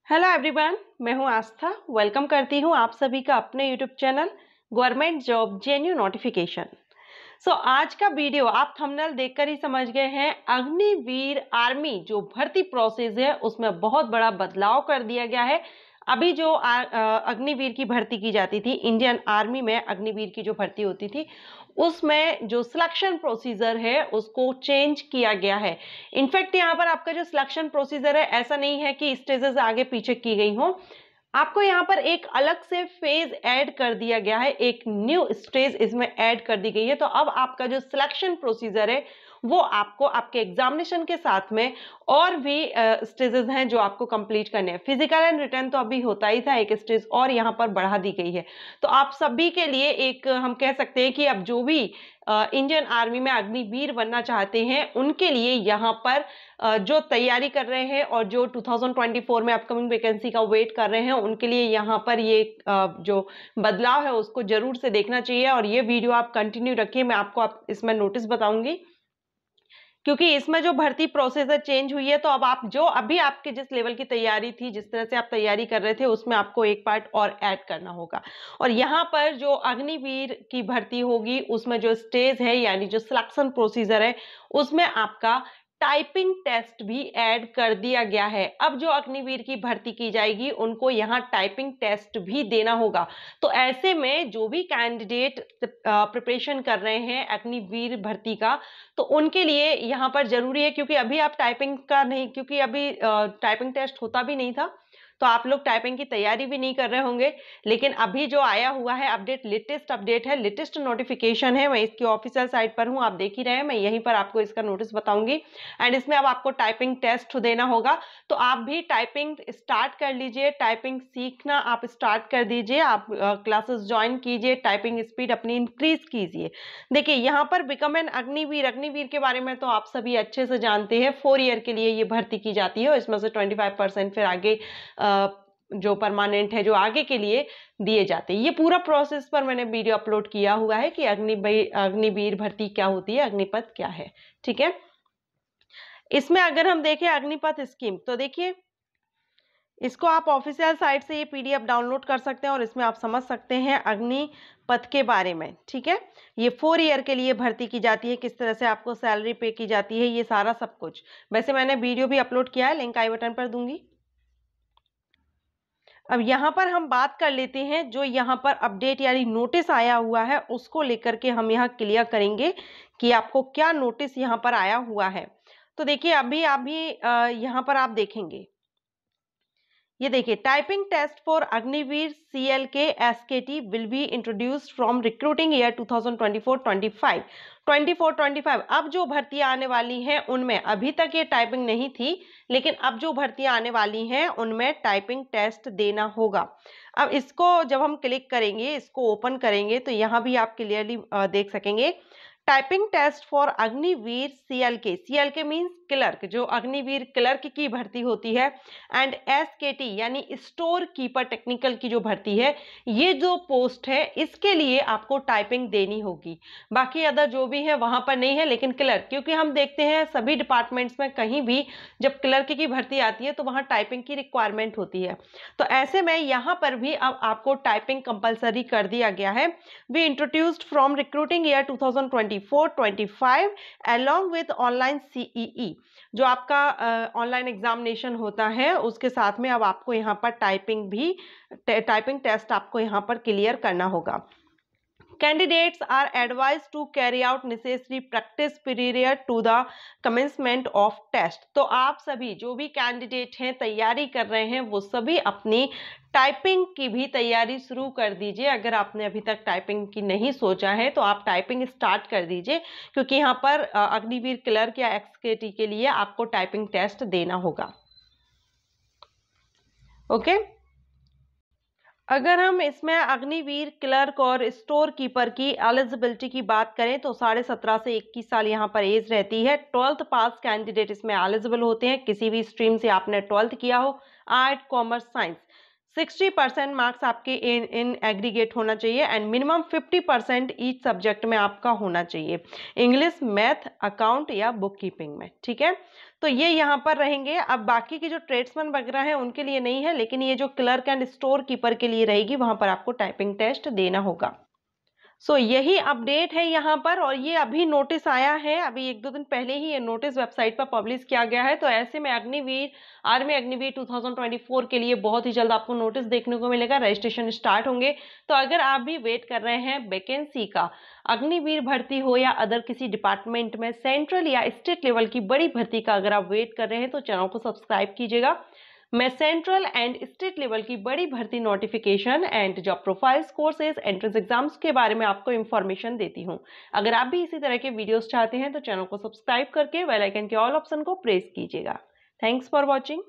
Hello everyone, मैं हूं आस्था। Welcome करती हूं आप सभी का अपने YouTube channel government job जेन्यू notification. आज का वीडियो आप थंबनेल देखकर ही समझ गए हैं। अग्निवीर आर्मी जो भर्ती प्रोसेस है उसमें बहुत बड़ा बदलाव कर दिया गया है। अभी जो अग्निवीर की भर्ती की जाती थी, इंडियन आर्मी में अग्निवीर की जो भर्ती होती थी उसमें जो सिलेक्शन प्रोसीजर है उसको चेंज किया गया है। इनफैक्ट यहाँ पर आपका जो सिलेक्शन प्रोसीजर है ऐसा नहीं है कि स्टेजेस आगे पीछे की गई हो, आपको यहाँ पर एक अलग से फेज ऐड कर दिया गया है, एक न्यू स्टेज इसमें ऐड कर दी गई है। तो अब आपका जो सिलेक्शन प्रोसीजर है वो आपको आपके एग्जामिनेशन के साथ में और भी स्टेजेस हैं जो आपको कंप्लीट करने हैं। फिजिकल एंड रिटन तो अभी होता ही था, एक स्टेज और यहाँ पर बढ़ा दी गई है। तो आप सभी के लिए एक हम कह सकते हैं कि अब जो भी इंडियन आर्मी में अग्निवीर बनना चाहते हैं उनके लिए यहाँ पर जो तैयारी कर रहे हैं और जो 2024 में अपकमिंग वैकेंसी का वेट कर रहे हैं उनके लिए यहाँ पर ये जो बदलाव है उसको जरूर से देखना चाहिए। और ये वीडियो आप कंटिन्यू रखिए, मैं आपको इसमें नोटिस बताऊंगी क्योंकि इसमें जो भर्ती प्रोसेसर चेंज हुई है। तो अब आप जो अभी आपके जिस लेवल की तैयारी थी, जिस तरह से आप तैयारी कर रहे थे, उसमें आपको एक पार्ट और ऐड करना होगा। और यहाँ पर जो अग्निवीर की भर्ती होगी उसमें जो स्टेज है यानी जो सिलेक्शन प्रोसीजर है उसमें आपका टाइपिंग टेस्ट भी ऐड कर दिया गया है। अब जो अग्निवीर की भर्ती की जाएगी उनको यहाँ टाइपिंग टेस्ट भी देना होगा। तो ऐसे में जो भी कैंडिडेट प्रिपरेशन कर रहे हैं अग्निवीर भर्ती का, तो उनके लिए यहाँ पर जरूरी है, क्योंकि अभी आप टाइपिंग का नहीं, क्योंकि अभी टाइपिंग टेस्ट होता भी नहीं था तो आप लोग टाइपिंग की तैयारी भी नहीं कर रहे होंगे। लेकिन अभी जो आया हुआ है अपडेट, लेटेस्ट अपडेट है, लेटेस्ट नोटिफिकेशन है, मैं इसकी ऑफिशियल साइट पर हूं, आप देख ही रहे हैं, मैं यहीं पर आपको इसका नोटिस बताऊंगी। एंड इसमें अब आपको टाइपिंग टेस्ट देना होगा। तो आप भी टाइपिंग स्टार्ट कर लीजिए, टाइपिंग सीखना आप स्टार्ट कर दीजिए, आप क्लासेस ज्वाइन कीजिए, टाइपिंग स्पीड अपनी इंक्रीज कीजिए। देखिए यहाँ पर बिकम एन अग्निवीर, अग्निवीर के बारे में तो आप सभी अच्छे से जानते हैं। 4 ईयर के लिए ये भर्ती की जाती है और इसमें से 25% फिर आगे जो परमानेंट है जो आगे के लिए दिए जाते हैं। ये पूरा प्रोसेस पर मैंने वीडियो अपलोड किया हुआ है कि अग्निवीर भर्ती क्या होती है, अग्निपथ क्या है। ठीक है, इसमें अगर हम देखें अग्निपथ स्कीम, तो देखिए इसको आप ऑफिशियल साइट से ये पीडीएफ डाउनलोड कर सकते हैं और इसमें आप समझ सकते हैं अग्निपथ के बारे में। ठीक है, ये 4 ईयर के लिए भर्ती की जाती है, किस तरह से आपको सैलरी पे की जाती है, ये सारा सब कुछ। वैसे मैंने वीडियो भी अपलोड किया है, लिंक आई बटन पर दूंगी। अब यहाँ पर हम बात कर लेते हैं जो यहाँ पर अपडेट यानी नोटिस आया हुआ है उसको लेकर के हम यहाँ क्लियर करेंगे कि आपको क्या नोटिस यहाँ पर आया हुआ है। तो देखिए अभी यहाँ पर आप देखेंगे, ये देखिए typing test for Agniveer CLK SKT will be introduced from recruiting year 2024-25 अब जो भर्तियां आने वाली हैं उनमें अभी तक ये टाइपिंग नहीं थी, लेकिन अब जो भर्तियां आने वाली हैं उनमें टाइपिंग टेस्ट देना होगा। अब इसको जब हम क्लिक करेंगे, इसको ओपन करेंगे, तो यहाँ भी आप क्लियरली देख सकेंगे typing test for Agniveer CLK means clerk, जो अग्निवीर क्लर्क की भर्ती होती है, एंड SKT यानी स्टोर कीपर टेक्निकल की जो भर्ती है, ये जो पोस्ट है इसके लिए आपको टाइपिंग देनी होगी। बाकी अदर जो भी है वहां पर नहीं है, लेकिन क्लर्क, क्योंकि हम देखते हैं सभी डिपार्टमेंट्स में कहीं भी जब क्लर्क की भर्ती आती है तो वहां टाइपिंग की रिक्वायरमेंट होती है। तो ऐसे में यहाँ पर भी अब आपको टाइपिंग कंपलसरी कर दिया गया है। We introduced from recruiting year 2024-25 along with online CEE, जो आपका ऑनलाइन एग्जामिनेशन होता है उसके साथ में अब आपको यहाँ पर टाइपिंग टेस्ट आपको यहाँ पर क्लियर करना होगा। Candidates are advised to carry out necessary practice prior to the commencement of test। तो आप सभी जो भी कैंडिडेट हैं, तैयारी कर रहे हैं, वो सभी अपनी टाइपिंग की भी तैयारी शुरू कर दीजिए। अगर आपने अभी तक टाइपिंग की नहीं सोचा है तो आप टाइपिंग स्टार्ट कर दीजिए, क्योंकि यहाँ पर अग्निवीर क्लर्क या XKT के लिए आपको टाइपिंग टेस्ट देना होगा। ओके, अगर हम इसमें अग्निवीर क्लर्क और स्टोर कीपर की एलिजिबिलिटी की बात करें तो 17.5 से 21 साल यहाँ पर एज रहती है। 12th पास कैंडिडेट इसमें एलिजिबल होते हैं, किसी भी स्ट्रीम से आपने 12th किया हो, आर्ट, कॉमर्स, साइंस। 60% मार्क्स आपके इन एग्रीगेट होना चाहिए एंड मिनिमम 50% ईच सब्जेक्ट में आपका होना चाहिए, इंग्लिश, मैथ, अकाउंट या बुक कीपिंग में। ठीक है, तो ये यहाँ पर रहेंगे। अब बाकी के जो ट्रेड्समैन वगैरह हैं उनके लिए नहीं है, लेकिन ये जो क्लर्क एंड स्टोर कीपर के लिए रहेगी, वहां पर आपको टाइपिंग टेस्ट देना होगा। यही अपडेट है यहाँ पर, और ये अभी नोटिस आया है, अभी 1-2 दिन पहले ही ये नोटिस वेबसाइट पर पब्लिश किया गया है। तो ऐसे में आर्मी अग्निवीर 2024 के लिए बहुत ही जल्द आपको नोटिस देखने को मिलेगा, रजिस्ट्रेशन स्टार्ट होंगे। तो अगर आप भी वेट कर रहे हैं वैकेंसी का, अग्निवीर भर्ती हो या अदर किसी डिपार्टमेंट में सेंट्रल या स्टेट लेवल की बड़ी भर्ती का अगर आप वेट कर रहे हैं, तो चैनल को सब्सक्राइब कीजिएगा। मैं सेंट्रल एंड स्टेट लेवल की बड़ी भर्ती notification and job profiles, courses, entrance exams के बारे में आपको इंफॉर्मेशन देती हूं। अगर आप भी इसी तरह के वीडियोस चाहते हैं तो चैनल को सब्सक्राइब करके बेल आइकन के ऑल ऑप्शन को प्रेस कीजिएगा। Thanks for watching.